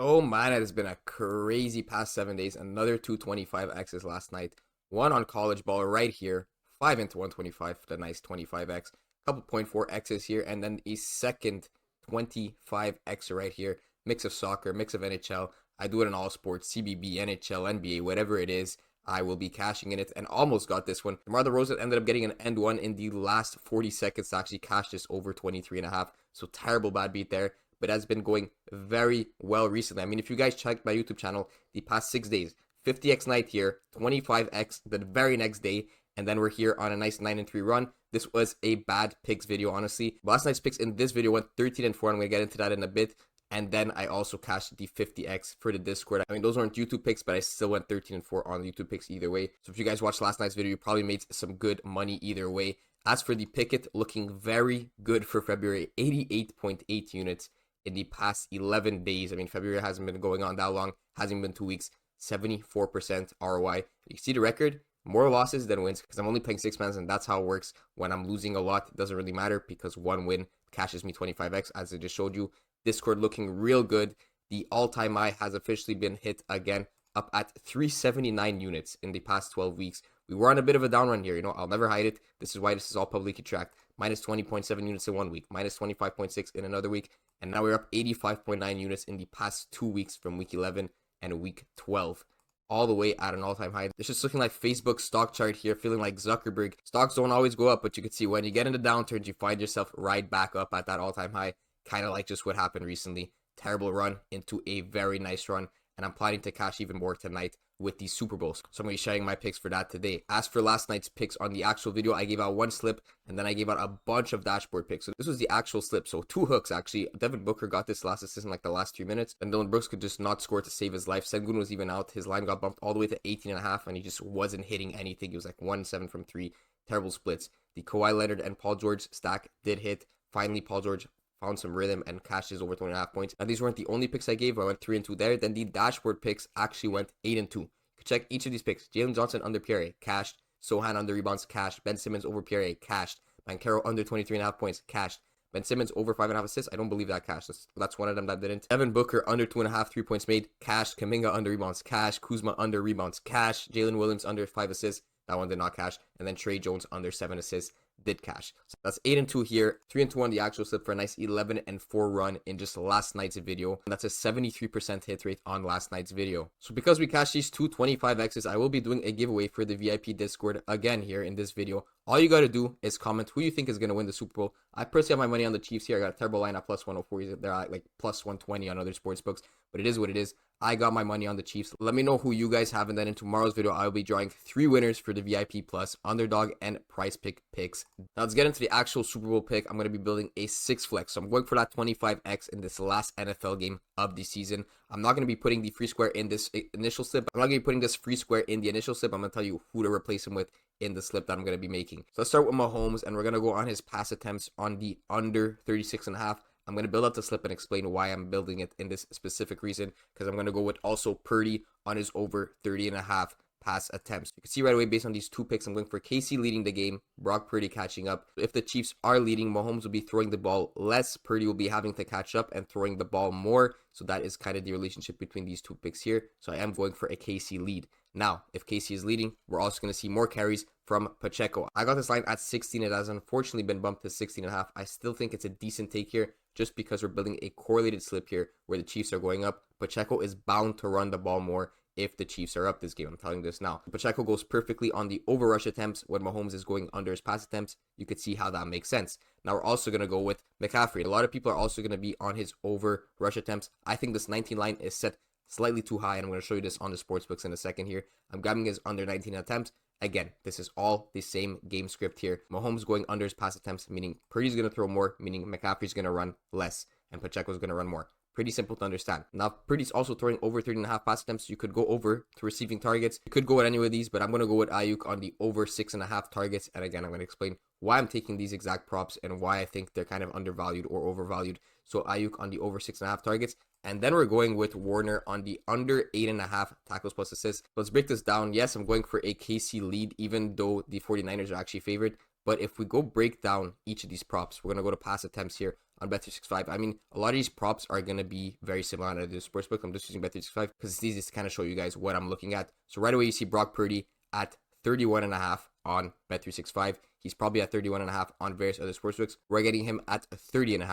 Oh man, it has been a crazy past 7 days. Another 225x's last night. One on college ball right here. 5 into 125 for the nice 25x. Couple 0.4x's here. And then a second 25x right here. Mix of soccer, mix of NHL. I do it in all sports. CBB, NHL, NBA, whatever it is. I will be cashing in it and almost got this one. DeMar DeRozan ended up getting an end one in the last 40 seconds to actually cash this over 23.5. So terrible bad beat there, but has been going very well recently. I mean, if you guys checked my YouTube channel the past 6 days, 50x night here, 25x the very next day, and then we're here on a nice 9-3 run. This was a bad picks video, honestly. Last night's picks in this video went 13-4. I'm going to get into that in a bit. And then I also cashed the 50x for the Discord. I mean, those weren't YouTube picks, but I still went 13-4 on YouTube picks either way. So if you guys watched last night's video, you probably made some good money either way. As for the Pickett, looking very good for February, 88.8 units in the past 11 days. I mean, February hasn't been going on that long, hasn't been 2 weeks, 74% ROI. You can see the record, more losses than wins, because I'm only playing 6 mans, and that's how it works. When I'm losing a lot, it doesn't really matter, because one win cashes me 25x, as I just showed you. Discord looking real good. The all-time high has officially been hit again, up at 379 units in the past 12 weeks. We were on a bit of a down run here, I'll never hide it. This is why this is all publicly tracked. Minus 20.7 units in 1 week, minus 25.6 in another week, and now we're up 85.9 units in the past 2 weeks from week 11 and week 12. All the way at an all-time high. It's just looking like Facebook stock chart here, feeling like Zuckerberg. Stocks don't always go up, but you can see when you get into downturns, you find yourself right back up at that all-time high. Kind of like just what happened recently. Terrible run into a very nice run. And I'm planning to cash even more tonight with the Super Bowls. So I'm going to be sharing my picks for that today. As for last night's picks on the actual video, I gave out one slip and then I gave out a bunch of dashboard picks. So this was the actual slip. So 2 hooks actually. Devin Booker got this last assist in like the last 3 minutes. And Dylan Brooks could just not score to save his life. Sengun was even out. His line got bumped all the way to 18.5 and he just wasn't hitting anything. He was like 1-7 from 3. Terrible splits. The Kawhi Leonard and Paul George stack did hit. Finally, Paul George found some rhythm and cashes over 20.5 points. And these weren't the only picks I gave. I went 3-2 there. Then the dashboard picks actually went 8-2. You can check each of these picks. Jalen Johnson under Pierre, cashed. Sohan under rebounds, cashed. Ben Simmons over Pierre, cashed. Banchero under 23.5 points, cashed. Ben Simmons over 5.5 assists. I don't believe that cashed. That's one of them that didn't. Devin Booker under 2.5 3 points made, cashed. Kuminga under rebounds, cashed. Kuzma under rebounds, cashed. Jalen Williams under 5 assists. That one did not cash. And then Trey Jones under 7 assists did cash. So that's 8-2 here, 3-2 on the actual slip for a nice 11-4 run in just last night's video. And that's a 73% hit rate on last night's video. So because we cashed these 225x's, I will be doing a giveaway for the VIP Discord again here in this video. All you got to do is comment who you think is going to win the Super Bowl. I personally have my money on the Chiefs here. I got a terrible line at plus 104. They're at like plus 120 on other sports books, but it is what it is. I got my money on the Chiefs. Let me know who you guys have, and then in tomorrow's video, I will be drawing 3 winners for the VIP Plus, Underdog, and Prizepicks picks. Now let's get into the actual Super Bowl pick. I'm going to be building a 6 flex, so I'm going for that 25x in this last NFL game of the season. I'm not going to be putting the free square in this initial slip. I'm not going to be putting this free square in the initial slip. I'm going to tell you who to replace him with in the slip that I'm going to be making. So let's start with Mahomes, and we're going to go on his pass attempts on the under 36.5. I'm going to build up the slip and explain why I'm building it in this specific reason, because I'm going to go with also Purdy on his over 30.5 pass attempts. You can see right away based on these 2 picks, I'm going for KC leading the game, Brock Purdy catching up. If the Chiefs are leading, Mahomes will be throwing the ball less. Purdy will be having to catch up and throwing the ball more. So that is kind of the relationship between these 2 picks here. So I am going for a KC lead. Now, if KC is leading, we're also going to see more carries from Pacheco. I got this line at 16. It has unfortunately been bumped to 16.5. I still think it's a decent take here, just because we're building a correlated slip here where the Chiefs are going up. Pacheco is bound to run the ball more if the Chiefs are up this game. I'm telling you this now. Pacheco goes perfectly on the over rush attempts when Mahomes is going under his pass attempts. You could see how that makes sense. Now we're also going to go with McCaffrey. A lot of people are also going to be on his over rush attempts. I think this 19 line is set slightly too high, and I'm going to show you this on the sportsbooks in a second here. I'm grabbing his under 19 attempts. Again, this is all the same game script here. Mahomes going under his pass attempts, meaning Purdy's going to throw more, meaning McCaffrey's going to run less, and Pacheco's going to run more. Pretty simple to understand. Now, Purdy's also throwing over 30.5 pass attempts. You could go over to receiving targets. You could go with any of these, but I'm going to go with Ayuk on the over 6.5 targets. And again, I'm going to explain why I'm taking these exact props and why I think they're kind of undervalued or overvalued. So Ayuk on the over 6.5 targets. And then we're going with Warner on the under 8.5 tackles plus assists. Let's break this down. Yes, I'm going for a KC lead, even though the 49ers are actually favored. But if we go break down each of these props, we're going to go to pass attempts here on Bet365. I mean, a lot of these props are going to be very similar on the sportsbook. I'm just using Bet365 because it's easiest to kind of show you guys what I'm looking at. So right away, you see Brock Purdy at 31.5 on Bet365. He's probably at 31.5 on various other sportsbooks. We're getting him at 30.5.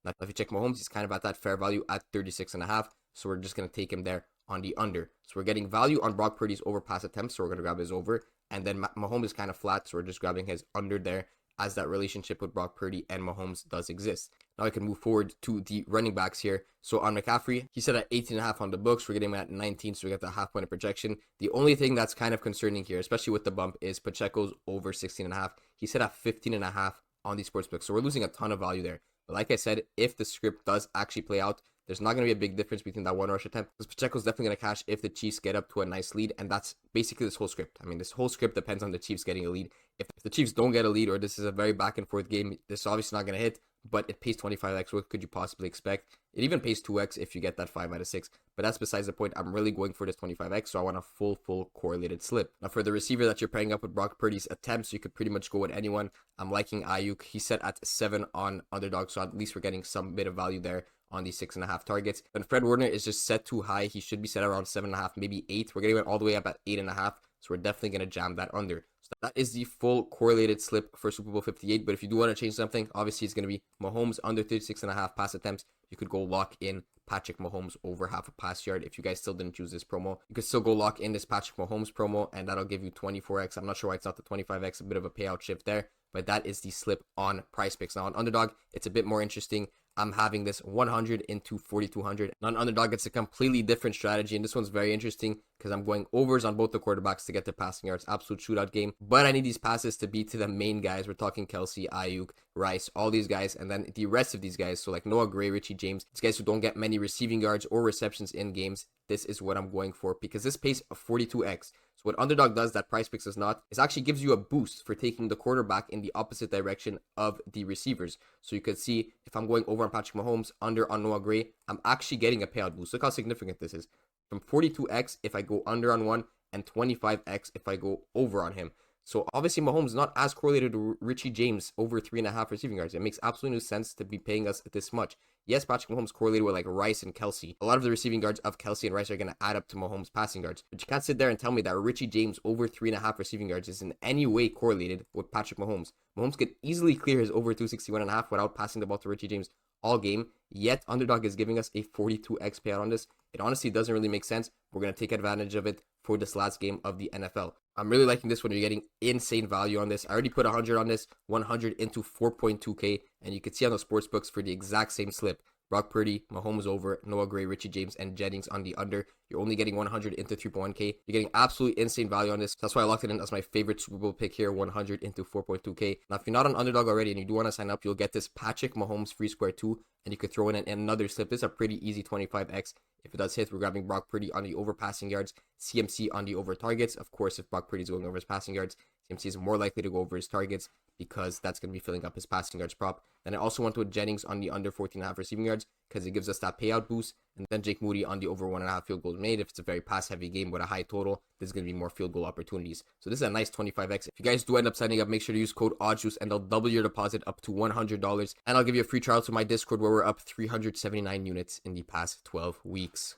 Now, if you check Mahomes, he's kind of at that fair value at 36.5. So we're just going to take him there on the under. So we're getting value on Brock Purdy's over pass attempts. So we're going to grab his over. And then Mahomes is kind of flat. So we're just grabbing his under there, as that relationship with Brock Purdy and Mahomes does exist. Now I can move forward to the running backs here. So on McCaffrey, he said at 18.5 on the books. We're getting him at 19, so we got the half point of projection. The only thing that's kind of concerning here, especially with the bump, is Pacheco's over 16.5. He said at 15.5 on the sportsbook. So we're losing a ton of value there. But like I said, if the script does actually play out, there's not going to be a big difference between that one rush attempt, because Pacheco's definitely going to cash if the Chiefs get up to a nice lead, and that's basically this whole script. I mean, this whole script depends on the Chiefs getting a lead. If the Chiefs don't get a lead, or this is a very back and forth game, this is obviously not going to hit, but it pays 25x. What could you possibly expect? It even pays 2x if you get that 5 out of 6, but that's besides the point. I'm really going for this 25x, so I want a full correlated slip. Now, for the receiver that you're pairing up with Brock Purdy's attempts, you could pretty much go with anyone. I'm liking Ayuk. He's set at 7 on Underdog, so at least we're getting some bit of value there on these 6.5 targets. And Fred Warner is just set too high. He should be set around 7.5, maybe 8. We're getting it all the way up at 8.5, so we're definitely going to jam that under. So that is the full correlated slip for Super Bowl 58. But if you do want to change something, obviously it's going to be Mahomes under 36.5 pass attempts. You could go lock in Patrick Mahomes over half a pass yard. If you guys still didn't choose this promo, you could still go lock in this Patrick Mahomes promo, and that'll give you 24x. I'm not sure why it's not the 25x, a bit of a payout shift there, but that is the slip on Prizepicks. Now on Underdog, it's a bit more interesting. I'm having this 100 into 4,200. On Underdog, it's a completely different strategy, and this one's very interesting because I'm going overs on both the quarterbacks to get the passing yards. Absolute shootout game, but I need these passes to be to the main guys. We're talking Kelsey, Ayuk, Rice, all these guys, and then the rest of these guys. So like Noah Gray, Richie James, these guys who don't get many receiving yards or receptions in games. This is what I'm going for because this pays a 42x. So what Underdog does that Prizepicks does not is actually gives you a boost for taking the quarterback in the opposite direction of the receivers. So you could see if I'm going over on Patrick Mahomes, under on Noah Gray, I'm actually getting a payout boost. Look how significant this is. From 42x if I go under on one, and 25x if I go over on him. So obviously Mahomes is not as correlated to Richie James over 3.5 receiving yards. It makes absolutely no sense to be paying us this much. Yes, Patrick Mahomes correlated with like Rice and Kelsey. A lot of the receiving yards of Kelsey and Rice are going to add up to Mahomes' passing yards. But you can't sit there and tell me that Richie James over 3.5 receiving yards is in any way correlated with Patrick Mahomes. Mahomes could easily clear his over 261.5 without passing the ball to Richie James all game. Yet Underdog is giving us a 42x payout on this. It honestly doesn't really make sense. We're going to take advantage of it for this last game of the NFL. I'm really liking this one. You're getting insane value on this. I already put 100 on this, 100 into 4.2k, and you can see on the sports books for the exact same slip. Brock Purdy, Mahomes over, Noah Gray, Richie James, and Jennings on the under. You're only getting 100 into 3.1k. You're getting absolutely insane value on this. That's why I locked it in as my favorite Super Bowl pick here, 100 into 4.2k. Now, if you're not on Underdog already and you do want to sign up, you'll get this Patrick Mahomes free square 2, and you could throw in another slip. This is a pretty easy 25x. If it does hit, we're grabbing Brock Purdy on the over passing yards, CMC on the over targets. Of course, if Brock Purdy is going over his passing yards, CMC is more likely to go over his targets because that's going to be filling up his passing yards prop. Then I also went with Jennings on the under 14.5 receiving yards because it gives us that payout boost. And then Jake Moody on the over 1.5 field goals made. If it's a very pass heavy game with a high total, there's going to be more field goal opportunities. So this is a nice 25x. If you guys do end up signing up, make sure to use code OddsJuice and they'll double your deposit up to $100. And I'll give you a free trial to my Discord where we're up 379 units in the past 12 weeks.